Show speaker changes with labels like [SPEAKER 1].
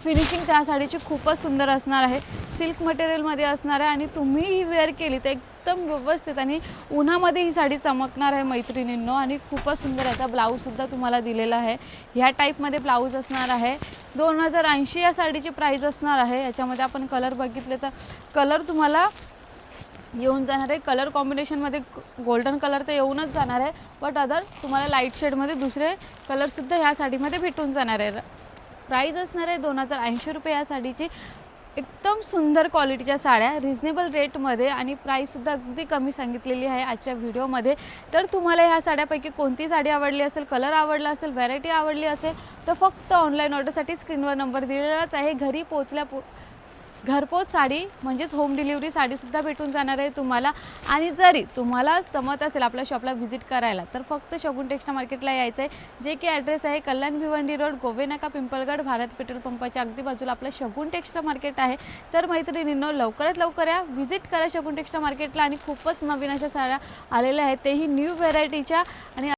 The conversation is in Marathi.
[SPEAKER 1] फिनिशिंग त्या साडीची खूपच सुंदर असणार आहे, सिल्क मटेरियलमध्ये असणार आहे आणि तुम्ही ही वेअर केली तर एकदम व्यवस्थित आणि उन्हामध्ये ही साडी चमकणार आहे मैत्रिणींनो. आणि खूपच सुंदर याचा ब्लाऊजसुद्धा तुम्हाला दिलेला आहे, ह्या टाईपमध्ये ब्लाऊज असणार आहे. 2080 या साडीची प्राईस असणार आहे. याच्यामध्ये आपण कलर बघितले तर कलर तुम्हाला येऊन जाणार आहे, कलर कॉम्बिनेशनमध्ये गोल्डन कलर तर येऊनच जाणार आहे, बट अदर तुम्हाला लाईट शेडमध्ये दुसरे कलरसुद्धा ह्या साडीमध्ये भेटून जाणार आहे. प्राईस असणार आहे 2080 रुपये या साडीची. एकदम सुंदर क्वालिटीच्या साड्या रिजनेबल रेटमध्ये आणि प्राईससुद्धा अगदी कमी सांगितलेली आहे आजच्या व्हिडिओमध्ये. तर तुम्हाला ह्या साड्यापैकी कोणती साडी आवडली असेल, कलर आवडला असेल, व्हरायटी आवडली असेल तर फक्त ऑनलाईन ऑर्डरसाठी स्क्रीनवर नंबर दिलेलाच आहे. घरी घरपोच साडी म्हणजेच होम डिलिव्हरी साडीसुद्धा भेटून जाणार आहे तुम्हाला. आणि जरी तुम्हाला जमत असेल आपल्या शॉपला व्हिजिट करायला तर फक्त शगुन टेक्स्टाईल मार्केटला यायचं आहे, जे की ॲड्रेस आहे कल्याण भिवंडी रोड, गोवेनाका, पिंपळगड, भारत पेट्रोल पंपाच्या अगदी बाजूला आपलं शगुन टेक्स्टाईल मार्केट आहे. तर मैत्रिणींनो लवकरात लवकर या, व्हिजिट करा शगुन टेक्स्टाईल मार्केटला. आणि खूपच नवीन अशा साड्या आलेल्या आहेत, तेही न्यू व्हेरायटीच्या आणि